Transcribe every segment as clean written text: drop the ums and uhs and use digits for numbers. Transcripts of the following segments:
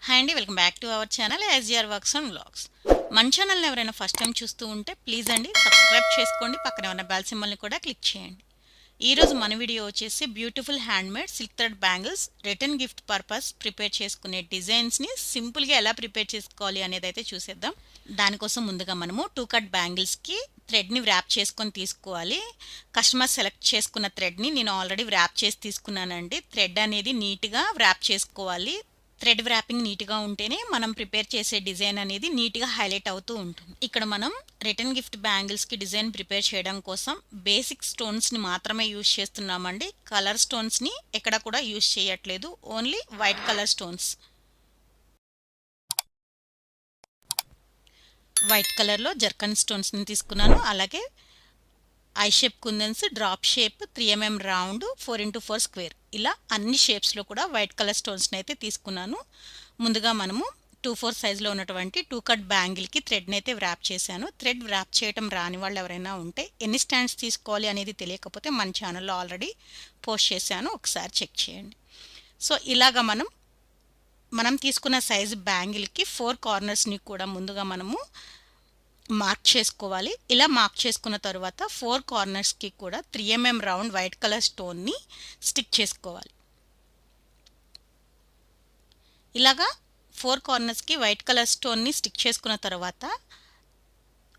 Hi అండి, welcome back to our channel SGR works and vlogs. మన ఛానల్ని ఎవరైనా ఫస్ట్ టైం చూస్తూ ఉంటే ప్లీజ్ అండి సబ్స్క్రైబ్ చేసుకోండి, పక్కనే ఉన్న బెల్ సింబల్ని కూడా క్లిక్ చేయండి. ఈరోజు మన వీడియో వచ్చేసి beautiful handmade silk thread bangles return gift purpose prepare చేసుకునే డిజైన్స్ని సింపుల్గా ఎలా ప్రిపేర్ చేసుకోవాలి అనేది అయితే చూసేద్దాం. దానికోసం ముందుగా మనము 2 కట్ బ్యాంగిల్స్కి థ్రెడ్ని వ్రాప్ చేసుకొని తీసుకోవాలి. కస్టమర్ సెలెక్ట్ చేసుకున్న థ్రెడ్ని నేను ఆల్రెడీ వ్రాప్ చేసి తీసుకున్నానండి. థ్రెడ్ అనేది నీట్గా వ్రాప్ చేసుకోవాలి. థ్రెడ్ వ్రాపింగ్ నీట్గా ఉంటేనే మనం ప్రిపేర్ చేసే డిజైన్ అనేది నీట్గా హైలైట్ అవుతూ ఉంటుంది. ఇక్కడ మనం రిటర్న్ గిఫ్ట్ బ్యాంగిల్స్కి డిజైన్ ప్రిపేర్ చేయడం కోసం బేసిక్ స్టోన్స్ని మాత్రమే యూజ్ చేస్తున్నామండి. కలర్ స్టోన్స్ని ఎక్కడ కూడా యూజ్ చేయట్లేదు, only white colour stones. White కలర్లో జర్కన్ స్టోన్స్ని తీసుకున్నాను. అలాగే I shape kundans, drop shape, 3mm round, 4x4 square, ఇలా అన్ని షేప్స్లో కూడా వైట్ కలర్ స్టోన్స్ని అయితే తీసుకున్నాను. ముందుగా మనము 2/4 సైజులో ఉన్నటువంటి 2 కట్ బ్యాంగిల్కి థ్రెడ్ని అయితే వ్రాప్ చేశాను. థ్రెడ్ వ్రాప్ చేయడం రాని వాళ్ళు ఎవరైనా ఉంటే ఎన్ని స్టాండ్స్ తీసుకోవాలి అనేది తెలియకపోతే మన ఛానల్లో ఆల్రెడీ పోస్ట్ చేశాను, ఒకసారి చెక్ చేయండి. సో ఇలాగా మనం తీసుకున్న సైజు బ్యాంగిల్కి 4 కార్నర్స్ని కూడా ముందుగా మనము మార్క్ చేసుకోవాలి. ఇలా మార్క్ చేసుకున్న తర్వాత 4 కార్నర్స్కి కూడా 3mm రౌండ్ వైట్ కలర్ స్టోన్ని స్టిక్ చేసుకోవాలి. ఇలాగా 4 కార్నర్స్కి వైట్ కలర్ స్టోన్ని స్టిక్ చేసుకున్న తర్వాత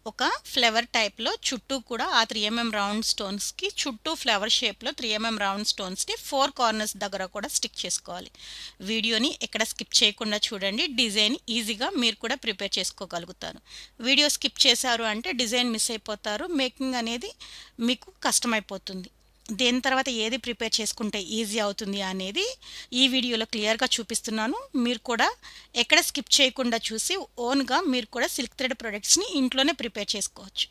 ఒక ఫ్లవర్ టైప్లో చుట్టూ కూడా ఆ 3mm రౌండ్ స్టోన్స్కి చుట్టూ ఫ్లవర్ షేప్లో 3mm రౌండ్ స్టోన్స్ని 4 కార్నర్స్ దగ్గర కూడా స్టిక్ చేసుకోవాలి. వీడియోని ఎక్కడ స్కిప్ చేయకుండా చూడండి, డిజైన్ ఈజీగా మీరు కూడా ప్రిపేర్ చేసుకోగలుగుతారు. వీడియో స్కిప్ చేశారు అంటే డిజైన్ మిస్ అయిపోతారు, మేకింగ్ అనేది మీకు కష్టమైపోతుంది. దేని తర్వాత ఏది ప్రిపేర్ చేసుకుంటే ఈజీ అవుతుంది అనేది ఈ వీడియోలో క్లియర్గా చూపిస్తున్నాను. మీరు కూడా ఎక్కడ స్కిప్ చేయకుండా చూసి ఓన్గా మీరు కూడా సిల్క్ థ్రెడ్ ప్రొడక్ట్స్ని ఇంట్లోనే ప్రిపేర్ చేసుకోవచ్చు.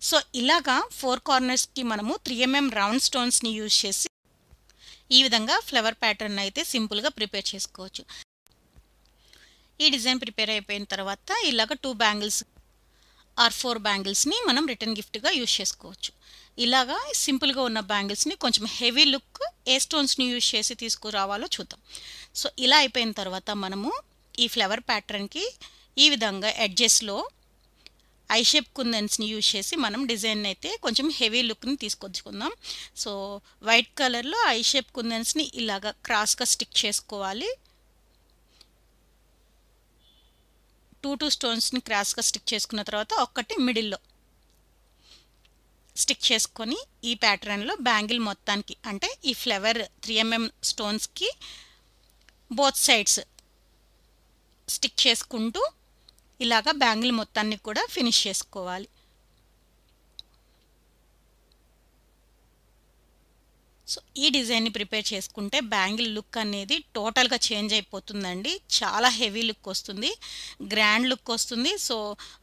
సో ఇలాగా 4 కార్నర్స్కి మనము 3mm రౌండ్ స్టోన్స్ని యూజ్ చేసి ఈ విధంగా ఫ్లవర్ ప్యాటర్న్ అయితే సింపుల్గా ప్రిపేర్ చేసుకోవచ్చు. ఈ డిజైన్ ప్రిపేర్ అయిపోయిన తర్వాత ఇలాగ 2 బ్యాంగిల్స్ ఆర్ 4 బ్యాంగిల్స్ని మనం రిటర్న్ గిఫ్ట్గా యూజ్ చేసుకోవచ్చు. ఇలాగా సింపుల్గా ఉన్న బ్యాంగిల్స్ని కొంచెం హెవీ లుక్ ఏ స్టోన్స్ని యూజ్ చేసి తీసుకురావాలో చూద్దాం. సో ఇలా అయిపోయిన తర్వాత మనము ఈ ఫ్లవర్ ప్యాటర్న్కి ఈ విధంగా ఎడ్జెస్లో ఐ షేప్ కుందన్స్ని యూజ్ చేసి మనం డిజైన్ అయితే కొంచెం హెవీ లుక్ని తీసుకొచ్చుకుందాం. సో వైట్ కలర్లో ఐ షేప్ కుందన్స్ని ఇలాగా క్రాస్గా స్టిక్ చేసుకోవాలి. 2 స్టోన్స్ని క్రాస్గా స్టిక్ చేసుకున్న తర్వాత ఒక్కటి మిడిల్లో స్టిక్ చేసుకొని ఈ ప్యాటర్న్లో బ్యాంగిల్ మొత్తానికి అంటే ఈ ఫ్లవర్ 3mm స్టోన్స్కి బోత్ సైడ్స్ స్టిక్ చేసుకుంటూ ఇలాగా బ్యాంగిల్ మొత్తాన్ని కూడా ఫినిష్ చేసుకోవాలి. సో ఈ డిజైన్ని ప్రిపేర్ చేసుకుంటే బ్యాంగిల్ లుక్ అనేది టోటల్గా చేంజ్ అయిపోతుందండి. చాలా హెవీ లుక్ వస్తుంది, గ్రాండ్ లుక్ వస్తుంది. సో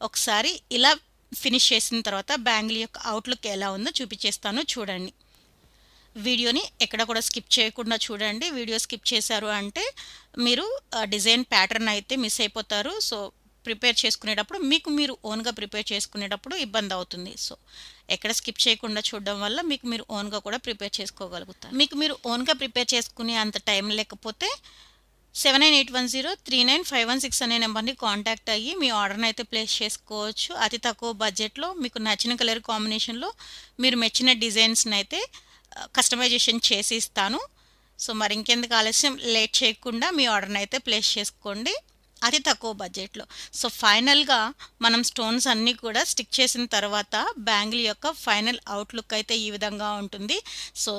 ఒకసారి ఇలా ఫినిష్ చేసిన తర్వాత బ్యాంగిల్ యొక్క అవుట్లుక్ ఎలా ఉందో చూపించేస్తాను, చూడండి. వీడియోని ఎక్కడ కూడా స్కిప్ చేయకుండా చూడండి. వీడియో స్కిప్ చేశారు అంటే మీరు డిజైన్ ప్యాటర్న్ అయితే మిస్ అయిపోతారు. సో ప్రిపేర్ చేసుకునేటప్పుడు మీరు ఓన్గా ప్రిపేర్ చేసుకునేటప్పుడు ఇబ్బంది అవుతుంది. సో ఎక్కడ స్కిప్ చేయకుండా చూడడం వల్ల మీరు ఓన్గా కూడా ప్రిపేర్ చేసుకోగలుగుతారు. మీరు ఓన్గా ప్రిపేర్ చేసుకునే అంత టైం లేకపోతే 7981039516 అనే నెంబర్ని కాంటాక్ట్ అయ్యి మీ ఆర్డర్ని అయితే ప్లేస్ చేసుకోవచ్చు. అతి తక్కువ బడ్జెట్లో మీకు నచ్చిన కలర్ కాంబినేషన్లో మీరు మెచ్చిన డిజైన్స్ని అయితే కస్టమైజేషన్ చేసి ఇస్తాను. సో మరి ఇంకెందుకు ఆలస్యం, లేట్ చేయకుండా మీ ఆర్డర్ని అయితే ప్లేస్ చేసుకోండి అతి తక్కువ బడ్జెట్లో. సో ఫైనల్గా మనం స్టోన్స్ అన్నీ కూడా స్టిక్ చేసిన తర్వాత బ్యాంగిల్ యొక్క ఫైనల్ అవుట్లుక్ అయితే ఈ విధంగా ఉంటుంది. సో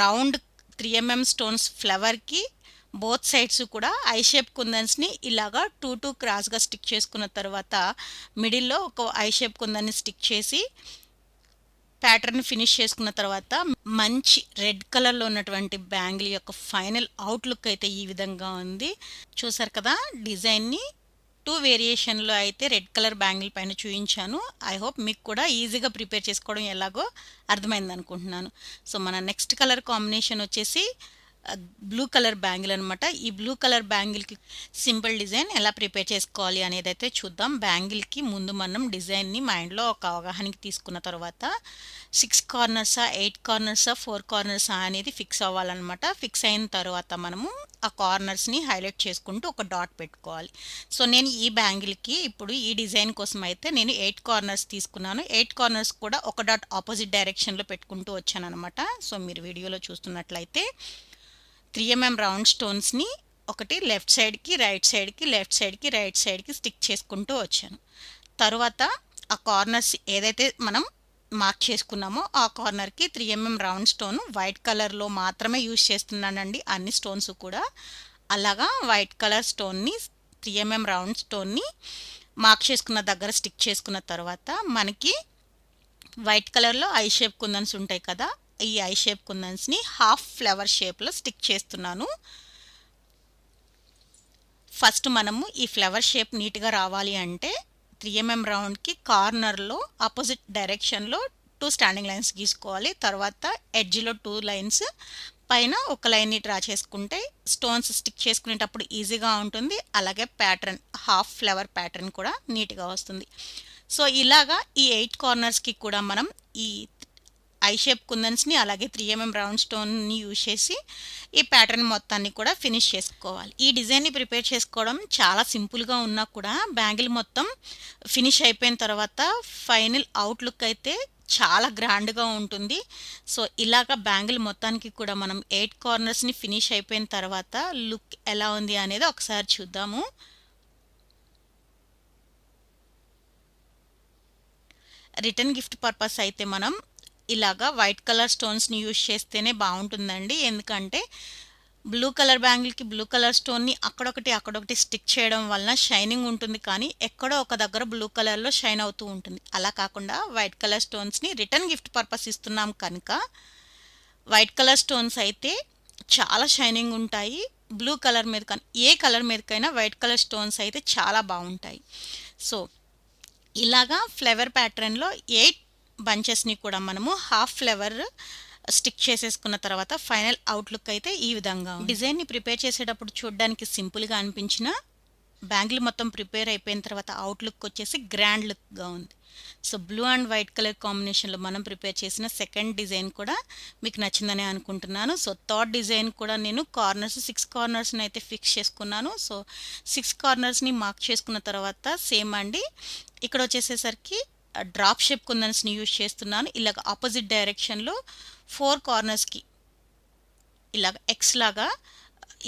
రౌండ్ 3mm స్టోన్స్ ఫ్లవర్కి బోత్ సైడ్స్ కూడా ఐ షేప్ కుందన్స్ని ఇలాగా 2 క్రాస్గా స్టిక్ చేసుకున్న తర్వాత మిడిల్లో ఒక ఐ షేప్ కుందన్ని స్టిక్ చేసి ప్యాటర్న్ ఫినిష్ చేసుకున్న తర్వాత మంచి రెడ్ కలర్లో ఉన్నటువంటి బ్యాంగిల్ యొక్క ఫైనల్ అవుట్లుక్ అయితే ఈ విధంగా ఉంది. చూసారు కదా, డిజైన్ని 2 వేరియేషన్లో అయితే రెడ్ కలర్ బ్యాంగిల్ పైన చూపించాను. ఐ హోప్ మీకు కూడా ఈజీగా ప్రిపేర్ చేసుకోవడం ఎలాగో అర్థమైంది అనుకుంటున్నాను. సో మన నెక్స్ట్ కలర్ కాంబినేషన్ వచ్చేసి బ్లూ కలర్ బ్యాంగిల్ అనమాట. ఈ బ్లూ కలర్ బ్యాంగిల్కి సింపుల్ డిజైన్ ఎలా ప్రిపేర్ చేసుకోవాలి అనేది అయితే చూద్దాం. బ్యాంగిల్కి ముందు మనం డిజైన్ని మైండ్లో ఒక అవగాహనకి తీసుకున్న తర్వాత 6 కార్నర్సా, 8 కార్నర్సా, 4 కార్నర్సా అనేది ఫిక్స్ అవ్వాలన్నమాట. ఫిక్స్ అయిన తర్వాత మనము ఆ కార్నర్స్ని హైలైట్ చేసుకుంటూ ఒక డాట్ పెట్టుకోవాలి. సో నేను ఈ బ్యాంగిల్కి ఇప్పుడు ఈ డిజైన్ కోసం అయితే నేను 8 కార్నర్స్ తీసుకున్నాను. 8 కార్నర్స్ కూడా ఒక డాట్ ఆపోజిట్ డైరెక్షన్లో పెట్టుకుంటూ వచ్చాను అనమాట. సో మీరు వీడియోలో చూస్తున్నట్లయితే 3mm రౌండ్ స్టోన్స్ని ఒకటి లెఫ్ట్ సైడ్కి, రైట్ సైడ్కి, లెఫ్ట్ సైడ్కి, రైట్ సైడ్కి స్టిక్ చేసుకుంటూ వచ్చాను. తర్వాత ఆ కార్నర్స్ ఏదైతే మనం మార్క్ చేసుకున్నామో ఆ కార్నర్కి 3mm రౌండ్ స్టోన్ వైట్ కలర్లో మాత్రమే యూజ్ చేస్తున్నానండి అన్ని స్టోన్స్ కూడా. అలాగా వైట్ కలర్ స్టోన్ని 3mm రౌండ్ స్టోన్ని మార్క్ చేసుకున్న దగ్గర స్టిక్ చేసుకున్న తర్వాత మనకి వైట్ కలర్లో ఐ షేప్ కుందన్స్ ఉంటాయి కదా, ఈ ఐ షేప్ కుందన్స్ని హాఫ్ ఫ్లవర్ షేప్లో స్టిక్ చేస్తున్నాను. ఫస్ట్ మనము ఈ ఫ్లవర్ షేప్ నీట్గా రావాలి అంటే 3mm రౌండ్కి కార్నర్లో ఆపోజిట్ డైరెక్షన్లో 2 స్టాండింగ్ లైన్స్ గీసుకోవాలి. తర్వాత ఎడ్జ్లో 2 లైన్స్, పైన ఒక లైన్ని డ్రా చేసుకుంటే స్టోన్స్ స్టిక్ చేసుకునేటప్పుడు ఈజీగా ఉంటుంది. అలాగే ప్యాటర్న్ హాఫ్ ఫ్లవర్ ప్యాటర్న్ కూడా నీట్గా వస్తుంది. సో ఇలాగా ఈ 8 కార్నర్స్కి కూడా మనం ఈ ఐ షేప్ కుందన్స్ని అలాగే 3mm రౌండ్ స్టోన్ని యూజ్ చేసి ఈ ప్యాటర్న్ మొత్తాన్ని కూడా ఫినిష్ చేసుకోవాలి. ఈ డిజైన్ని ప్రిపేర్ చేసుకోవడం చాలా సింపుల్గా ఉన్నా కూడా బ్యాంగిల్ మొత్తం ఫినిష్ అయిపోయిన తర్వాత ఫైనల్ అవుట్లుక్ అయితే చాలా గ్రాండ్గా ఉంటుంది. సో ఇలాగ బ్యాంగిల్ మొత్తానికి కూడా మనం 8 కార్నర్స్ని ఫినిష్ అయిపోయిన తర్వాత లుక్ ఎలా ఉంది అనేది ఒకసారి చూద్దాము. రిటర్న్ గిఫ్ట్ పర్పస్ అయితే మనం ఇలాగా వైట్ కలర్ స్టోన్స్ని యూజ్ చేస్తేనే బాగుంటుందండి. ఎందుకంటే బ్లూ కలర్ బ్యాంగిల్కి బ్లూ కలర్ స్టోన్ని అక్కడొకటి స్టిక్ చేయడం వలన షైనింగ్ ఉంటుంది, కానీ ఎక్కడో ఒక దగ్గర బ్లూ కలర్లో షైన్ అవుతూ ఉంటుంది. అలా కాకుండా వైట్ కలర్ స్టోన్స్ని రిటర్న్ గిఫ్ట్ పర్పస్ ఇస్తున్నాం కనుక వైట్ కలర్ స్టోన్స్ అయితే చాలా షైనింగ్ ఉంటాయి. బ్లూ కలర్ మీద కానీ ఏ కలర్ మీదకైనా వైట్ కలర్ స్టోన్స్ అయితే చాలా బాగుంటాయి. సో ఇలాగా ఫ్లవర్ ప్యాటర్న్లో 8 బంచెస్ని కూడా మనము హాఫ్ ఫ్లవర్ స్టిక్ చేసేసుకున్న తర్వాత ఫైనల్ అవుట్లుక్ అయితే ఈ విధంగా ఉంది. డిజైన్ని ప్రిపేర్ చేసేటప్పుడు చూడడానికి సింపుల్గా అనిపించిన బ్యాంగిల్ మొత్తం ప్రిపేర్ అయిపోయిన తర్వాత అవుట్లుక్ వచ్చేసి గ్రాండ్ లుక్గా ఉంది. So blue and white colour కాంబినేషన్లో మనం ప్రిపేర్ చేసిన సెకండ్ డిజైన్ కూడా మీకు నచ్చిందని అనుకుంటున్నాను. సో థర్డ్ డిజైన్ కూడా నేను 6 కార్నర్స్ని అయితే ఫిక్స్ చేసుకున్నాను. సో 6 కార్నర్స్ని మార్క్ చేసుకున్న తర్వాత సేమ్ అండి, ఇక్కడ వచ్చేసేసరికి డ్రాప్ షేప్ కుందన్స్ని యూజ్ చేస్తున్నాను. ఇలాగ ఆపోజిట్ డైరెక్షన్లో 4 కార్నర్స్కి ఇలాగ ఎక్స్ లాగా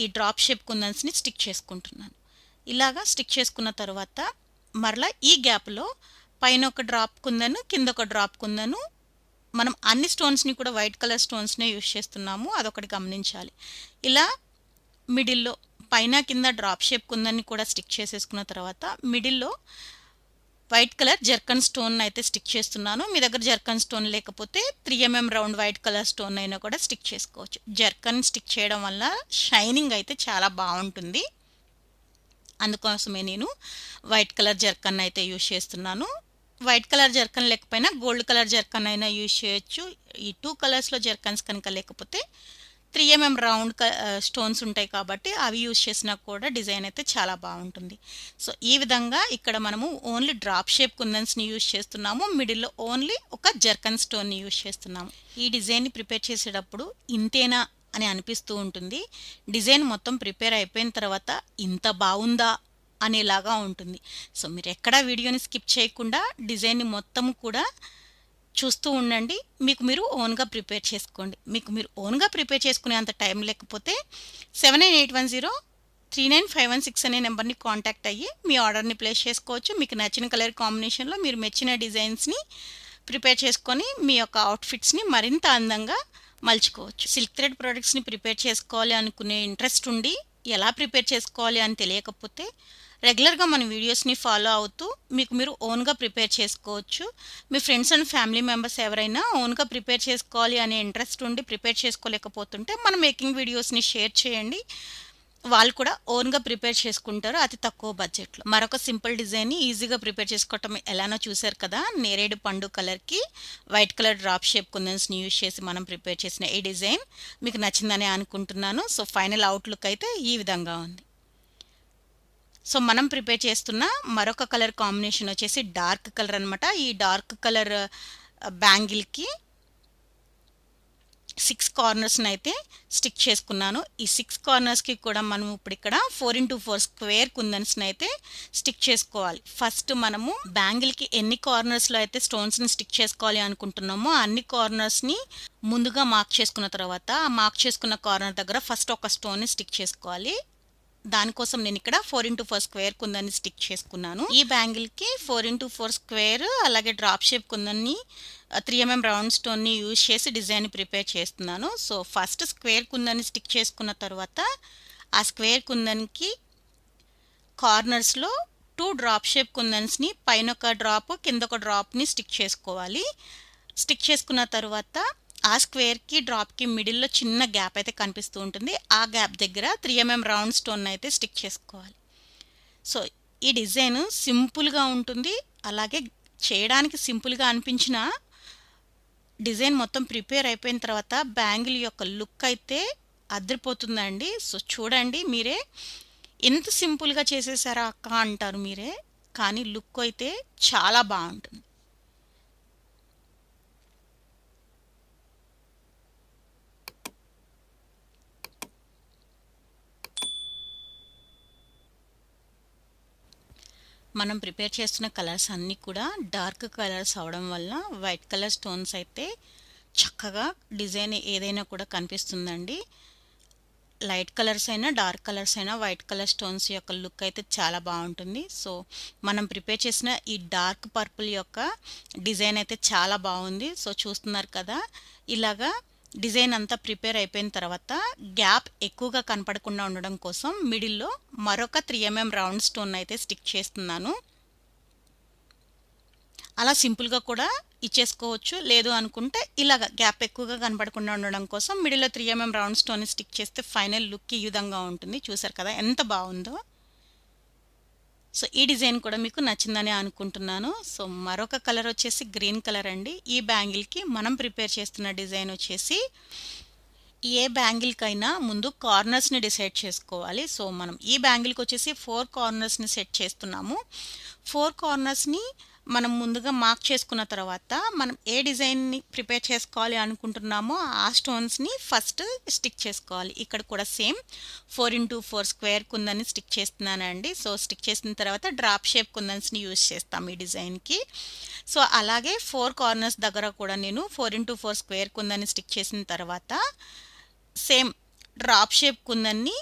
ఈ డ్రాప్ షేప్ కుందన్స్ని స్టిక్ చేసుకుంటున్నాను. ఇలాగా స్టిక్ చేసుకున్న తర్వాత మరలా ఈ గ్యాప్లో పైన ఒక డ్రాప్ కుందను, కింద ఒక డ్రాప్ కుందను, మనం అన్ని స్టోన్స్ని కూడా వైట్ కలర్ స్టోన్స్నే యూజ్ చేస్తున్నాము, అదొకటి గమనించాలి. ఇలా మిడిల్లో పైన కింద డ్రాప్ షేప్ కుందన్ని కూడా స్టిక్ చేసేసుకున్న తర్వాత మిడిల్లో వైట్ కలర్ జర్కన్ స్టోన్ అయితే స్టిక్ చేస్తున్నాను. మీ దగ్గర జర్కన్ స్టోన్ లేకపోతే 3mm round white colour stone అయినా కూడా స్టిక్ చేసుకోవచ్చు. జర్కన్ స్టిక్ చేయడం వల్ల షైనింగ్ అయితే చాలా బాగుంటుంది. అందుకోసమే నేను వైట్ కలర్ జర్కన్ అయితే యూజ్ చేస్తున్నాను. వైట్ కలర్ జర్కన్ లేకపోయినా గోల్డ్ కలర్ జర్కన్ అయినా యూజ్ చేయొచ్చు. ఈ 2 కలర్స్లో జర్కన్స్ కనుక లేకపోతే 3mm రౌండ్ స్టోన్స్ ఉంటాయి కాబట్టి అవి యూజ్ చేసినా కూడా డిజైన్ అయితే చాలా బాగుంటుంది. సో ఈ విధంగా ఇక్కడ మనము ఓన్లీ డ్రాప్ షేప్ కుందన్స్ని యూజ్ చేస్తున్నాము, మిడిల్లో ఓన్లీ ఒక జర్కన్ స్టోన్ని యూజ్ చేస్తున్నాము. ఈ డిజైన్ని ప్రిపేర్ చేసేటప్పుడు ఇంతేనా అని అనిపిస్తూ ఉంటుంది. డిజైన్ మొత్తం ప్రిపేర్ అయిపోయిన తర్వాత ఇంత బాగుందా అనేలాగా ఉంటుంది. సో మీరు ఎక్కడా వీడియోని స్కిప్ చేయకుండా డిజైన్ని మొత్తం కూడా చూస్తూ ఉండండి. మీకు మీరు ఓన్గా ప్రిపేర్ చేసుకోండి. మీకు మీరు ఓన్గా ప్రిపేర్ చేసుకునే అంత టైం లేకపోతే 7810395116 అనే నెంబర్ని కాంటాక్ట్ అయ్యి మీ ఆర్డర్ని ప్లేస్ చేసుకోవచ్చు. మీకు నచ్చిన కలర్ కాంబినేషన్లో మీరు మెచ్చిన డిజైన్స్ని ప్రిపేర్ చేసుకొని మీ యొక్క అవుట్ఫిట్స్ని మరింత అందంగా మలుచుకోవచ్చు. సిల్క్ థ్రెడ్ ప్రోడక్ట్స్ని ప్రిపేర్ చేసుకోవాలి అనుకునే ఇంట్రెస్ట్ ఉండి ఎలా ప్రిపేర్ చేసుకోవాలి అని తెలియకపోతే రెగ్యులర్గా మన వీడియోస్ని ఫాలో అవుతూ మీకు మీరు ఓన్గా ప్రిపేర్ చేసుకోవచ్చు. మీ ఫ్రెండ్స్ అండ్ ఫ్యామిలీ మెంబర్స్ ఎవరైనా ఓన్గా ప్రిపేర్ చేసుకోవాలి అనే ఇంట్రెస్ట్ ఉండి ప్రిపేర్ చేసుకోలేకపోతుంటే మన మేకింగ్ వీడియోస్ని షేర్ చేయండి. వాళ్ళు కూడా ఓన్గా ప్రిపేర్ చేసుకుంటారు అతి తక్కువ బడ్జెట్లో. మరొక సింపుల్ డిజైన్ని ఈజీగా ప్రిపేర్ చేసుకోవటం ఎలానో చూసారు కదా. నేరేడు పండు కలర్కి వైట్ కలర్ డ్రాప్ షేప్ కుందన్స్ని యూజ్ చేసి మనం ప్రిపేర్ చేసిన ఈ డిజైన్ మీకు నచ్చిందని అనుకుంటున్నాను. సో ఫైనల్ అవుట్లుక్ అయితే ఈ విధంగా ఉంది. సో మనం ప్రిపేర్ చేస్తున్న మరొక కలర్ కాంబినేషన్ వచ్చేసి డార్క్ కలర్ అనమాట. ఈ డార్క్ కలర్ బ్యాంగిల్కి 6 కార్నర్స్ని అయితే స్టిక్ చేసుకున్నాను. ఈ 6 కార్నర్స్కి కూడా మనం ఇప్పుడు ఇక్కడ 4x4 స్క్వేర్ కుందన్స్ని అయితే స్టిక్ చేసుకోవాలి. ఫస్ట్ మనము బ్యాంగిల్కి ఎన్ని కార్నర్స్లో అయితే స్టోన్స్ని స్టిక్ చేసుకోవాలి అనుకుంటున్నామో అన్ని కార్నర్స్ని ముందుగా మార్క్ చేసుకున్న తర్వాత ఆ మార్క్ చేసుకున్న కార్నర్ దగ్గర ఫస్ట్ ఒక స్టోన్ని స్టిక్ చేసుకోవాలి. దానికోసం నేను ఇక్కడ 4x4 స్క్వేర్ కుందన్ని స్టిక్ చేసుకున్నాను. ఈ బ్యాంగిల్కి 4x4 స్క్వేర్ అలాగే డ్రాప్ షేప్ కుందన్ని 3mm రౌండ్ స్టోన్ని యూజ్ చేసి డిజైన్ ప్రిపేర్ చేస్తున్నాను. సో ఫస్ట్ స్క్వేర్ కుందన్ని స్టిక్ చేసుకున్న తర్వాత ఆ స్క్వేర్ కుందన్కి కార్నర్స్లో 2 డ్రాప్ షేప్ కుందన్స్ని పైన ఒక డ్రాప్ కింద ఒక డ్రాప్ని స్టిక్ చేసుకోవాలి. స్టిక్ చేసుకున్న తర్వాత ఆ స్క్వేర్కి డ్రాప్కి మిడిల్లో చిన్న గ్యాప్ అయితే కనిపిస్తూ ఉంటుంది. ఆ గ్యాప్ దగ్గర 3mm రౌండ్ స్టోన్ అయితే స్టిక్ చేసుకోవాలి. సో ఈ డిజైన్ సింపుల్గా ఉంటుంది. అలాగే చేయడానికి సింపుల్గా అనిపించిన డిజైన్ మొత్తం ప్రిపేర్ అయిపోయిన తర్వాత బ్యాంగిల్ యొక్క లుక్ అయితే అదిరిపోతుందండి. సో చూడండి మీరే, ఎంత సింపుల్గా చేసేసారా అక్క అంటారు మీరే, కానీ లుక్ అయితే చాలా బాగుంటుంది. మనం ప్రిపేర్ చేస్తున్న కలర్స్ అన్నీ కూడా డార్క్ కలర్స్ అవడం వల్ల వైట్ కలర్ స్టోన్స్ అయితే చక్కగా డిజైన్ ఏదైనా కూడా కనిపిస్తుందండి. లైట్ కలర్స్ అయినా డార్క్ కలర్స్ అయినా వైట్ కలర్ స్టోన్స్ యొక్క లుక్ అయితే చాలా బాగుంటుంది. సో మనం ప్రిపేర్ చేసిన ఈ డార్క్ పర్పుల్ యొక్క డిజైన్ అయితే చాలా బాగుంది. సో చూస్తున్నారు కదా, ఇలాగా డిజైన్ అంతా ప్రిపేర్ అయిపోయిన తర్వాత గ్యాప్ ఎక్కువగా కనపడకుండా ఉండడం కోసం మిడిల్లో మరొక 3mm రౌండ్ స్టోన్ అయితే స్టిక్ చేస్తున్నాను. అలా సింపుల్గా కూడా ఇచ్చేసుకోవచ్చు. లేదు అనుకుంటే ఇలాగ గ్యాప్ ఎక్కువగా కనపడకుండా ఉండడం కోసం మిడిల్లో 3mm రౌండ్ స్టోన్ స్టిక్ చేస్తే ఫైనల్ లుక్ ఈ విధంగా ఉంటుంది. చూసారు కదా ఎంత బాగుందో. సో ఈ డిజైన్ కూడా మీకు నచ్చిందని అనుకుంటున్నాను. సో మరొక కలర్ వచ్చేసి గ్రీన్ కలర్ అండి. ఈ బ్యాంగిల్కి మనం ప్రిపేర్ చేస్తున్న డిజైన్ వచ్చేసి ఏ బ్యాంగిల్కైనా ముందు కార్నర్స్ని డిసైడ్ చేసుకోవాలి. సో మనం ఈ బ్యాంగిల్కి వచ్చేసి 4 కార్నర్స్ని సెట్ చేస్తున్నాము. 4 కార్నర్స్ని మనం ముందుగా మార్క్ చేసుకున్న తర్వాత మనం ఏ డిజైన్ని ప్రిపేర్ చేసుకోవాలి అనుకుంటున్నామో ఆ స్టోన్స్ని ఫస్ట్ స్టిక్ చేసుకోవాలి. ఇక్కడ కూడా సేమ్ 4x4 స్క్వేర్ కుందన్ని స్టిక్ చేస్తున్నానండి. సో స్టిక్ చేసిన తర్వాత డ్రాప్ షేప్ కుందన్స్ని యూజ్ చేస్తాం ఈ డిజైన్కి. సో అలాగే 4 కార్నర్స్ దగ్గర కూడా నేను 4x4 స్క్వేర్ కుందన్ని స్టిక్ చేసిన తర్వాత సేమ్ డ్రాప్ షేప్ కుందన్ని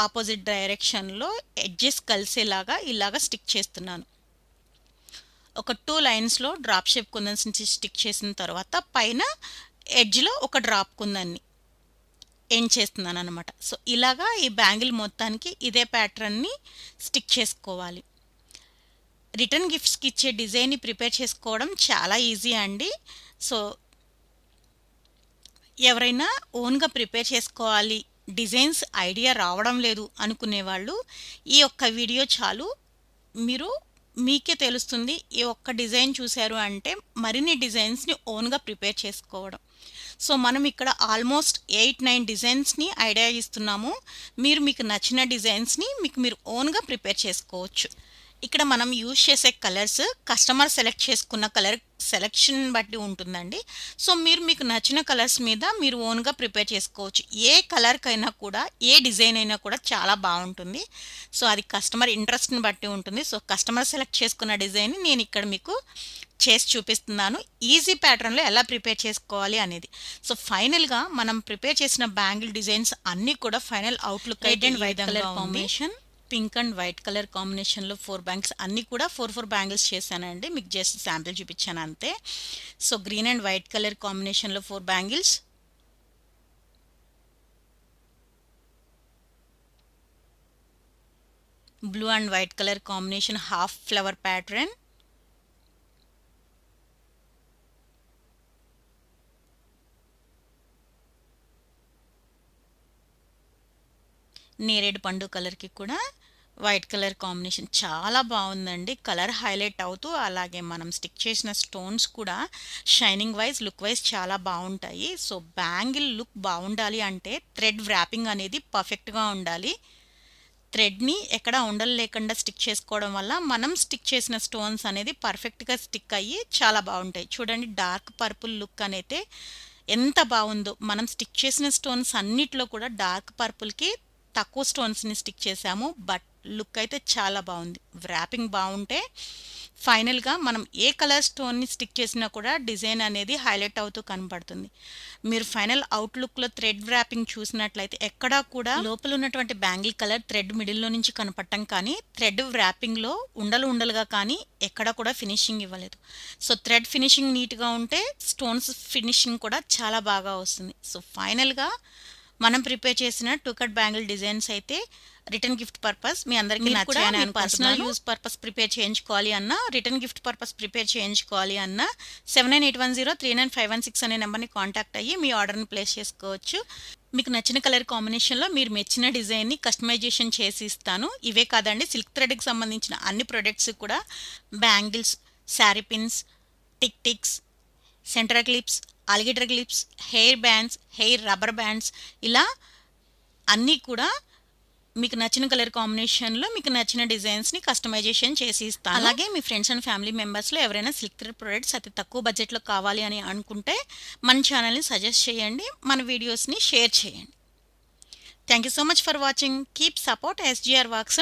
ఆపోజిట్ డైరెక్షన్లో ఎడ్జెస్ కలిసేలాగా ఇలాగా స్టిక్ చేస్తున్నాను. ఒక 2 లైన్స్లో డ్రాప్ షేప్ కుందన్స్ని స్టిక్ చేసిన తర్వాత పైన ఎడ్జ్లో ఒక డ్రాప్ కుందన్ని ఎండ్ చేస్తున్నాను అనమాట. సో ఇలాగా ఈ బ్యాంగిల్ మొత్తానికి ఇదే ప్యాటర్న్ని స్టిక్ చేసుకోవాలి. రిటర్న్ గిఫ్ట్స్కి ఇచ్చే డిజైన్ని ప్రిపేర్ చేసుకోవడం చాలా ఈజీ అండి. సో ఎవరైనా ఓన్గా ప్రిపేర్ చేసుకోవాలి, డిజైన్స్ ఐడియా రావడం లేదు అనుకునే వాళ్ళు ఈ ఒక్క వీడియో చాలు. మీకే తెలుస్తుంది. ఈ ఒక్క డిజైన్ చూశారు అంటే మరిన్ని డిజైన్స్ని ఓన్గా ప్రిపేర్ చేసుకోవడం. సో మనం ఇక్కడ ఆల్మోస్ట్ 8-9 డిజైన్స్ని ఐడియా ఇస్తున్నాము. మీకు నచ్చిన డిజైన్స్ని మీరు ఓన్గా ప్రిపేర్ చేసుకోవచ్చు. ఇక్కడ మనం యూజ్ చేసే కలర్స్ కస్టమర్ సెలెక్ట్ చేసుకున్న కలర్ సెలెక్షన్ బట్టి ఉంటుందండి. సో మీకు నచ్చిన కలర్స్ మీద మీరు ఓన్గా ప్రిపేర్ చేసుకోవచ్చు. ఏ కలర్కైనా కూడా ఏ డిజైన్ అయినా కూడా చాలా బాగుంటుంది. సో అది కస్టమర్ ఇంట్రెస్ట్ని బట్టి ఉంటుంది. సో కస్టమర్ సెలెక్ట్ చేసుకున్న డిజైన్ నేను ఇక్కడ మీకు చేసి చూపిస్తున్నాను, ఈజీ ప్యాటర్న్లో ఎలా ప్రిపేర్ చేసుకోవాలి అనేది. సో ఫైనల్గా మనం ప్రిపేర్ చేసిన బ్యాంగిల్ డిజైన్స్ అన్నీ కూడా ఫైనల్ అవుట్లుక్ అయితే white colour combination, pink and white colour కాంబినేషన్లో 4 బ్యాంగిల్స్ అన్నీ కూడా 4 బ్యాంగిల్స్ చేశానండి. మీకు జస్ట్ శాంపిల్ చూపించాను అంతే. So green and white colour కాంబినేషన్లో 4 bangles, blue and white colour combination half flower pattern, నేరేడు పండు కలర్కి కూడా వైట్ కలర్ కాంబినేషన్ చాలా బాగుందండి. కలర్ హైలైట్ అవుతూ అలాగే మనం స్టిక్ చేసిన స్టోన్స్ కూడా షైనింగ్ వైజ్ లుక్ వైజ్ చాలా బాగుంటాయి. సో బ్యాంగిల్ లుక్ బాగుండాలి అంటే థ్రెడ్ వ్రాపింగ్ అనేది పర్ఫెక్ట్గా ఉండాలి. థ్రెడ్ని ఎక్కడ ఉండలు లేకుండా స్టిక్ చేసుకోవడం వల్ల మనం స్టిక్ చేసిన స్టోన్స్ అనేది పర్ఫెక్ట్గా స్టిక్ అయ్యి చాలా బాగుంటాయి. చూడండి డార్క్ పర్పుల్ లుక్ అనేది ఎంత బాగుందో. మనం స్టిక్ చేసిన స్టోన్స్ అన్నిట్లో కూడా డార్క్ పర్పుల్కి తక్కువ స్టోన్స్ని స్టిక్ చేసాము. బట్ లుక్ అయితే చాలా బాగుంది. వ్రాపింగ్ బాగుంటే ఫైనల్గా మనం ఏ కలర్ స్టోన్ని స్టిక్ చేసినా కూడా డిజైన్ అనేది హైలైట్ అవుతూ కనబడుతుంది. మీరు ఫైనల్ అవుట్లుక్లో థ్రెడ్ వ్రాపింగ్ చూసినట్లయితే ఎక్కడా కూడా లోపల ఉన్నటువంటి బ్యాంగిల్ కలర్ థ్రెడ్ మిడిల్లో నుంచి కనపడటం కానీ థ్రెడ్ వ్రాపింగ్లో ఉండలు ఉండలుగా కానీ ఎక్కడా కూడా ఫినిషింగ్ ఇవ్వలేదు. సో థ్రెడ్ ఫినిషింగ్ నీట్గా ఉంటే స్టోన్స్ ఫినిషింగ్ కూడా చాలా బాగా వస్తుంది. సో ఫైనల్గా మనం ప్రిపేర్ చేసిన టూ కట్ బ్యాంగిల్ డిజైన్స్ అయితే రిటర్న్ గిఫ్ట్ పర్పస్ మీ అందరికీ నచ్చాయని అనుకుంటున్నాను. పర్సనల్ యూస్ పర్పస్ ప్రిపేర్ చేయించుకోవాలి అన్న, రిటర్న్ గిఫ్ట్ పర్పస్ ప్రిపేర్ చేయించుకోవాలి అన్న 7981039516 అనే నెంబర్ని కాంటాక్ట్ అయ్యి మీ ఆర్డర్ని ప్లేస్ చేసుకోవచ్చు. మీకు నచ్చిన కలర్ కాంబినేషన్లో మీరు మెచ్చిన డిజైన్ని కస్టమైజేషన్ చేసి ఇస్తాను. ఇవే కాదండి, సిల్క్ థ్రెడ్కి సంబంధించిన అన్ని ప్రొడక్ట్స్ కూడా bangles, sari pins, tick ticks, centre clips, alligator clips, hair bands, hair rubber bands ఇలా అన్నీ కూడా మీకు నచ్చిన కలర్ కాంబినేషన్లో మీకు నచ్చిన డిజైన్స్ని కస్టమైజేషన్ చేసి ఇస్తాను. అలాగే మీ ఫ్రెండ్స్ అండ్ ఫ్యామిలీ మెంబర్స్లో ఎవరైనా సిల్క్ థ్రెడ్ ప్రొడక్ట్స్ అతి తక్కువ బడ్జెట్లో కావాలి అని అనుకుంటే మన ఛానల్ని సజెస్ట్ చేయండి, మన వీడియోస్ని షేర్ చేయండి. Thank you so much for watching. Keep support SGR works.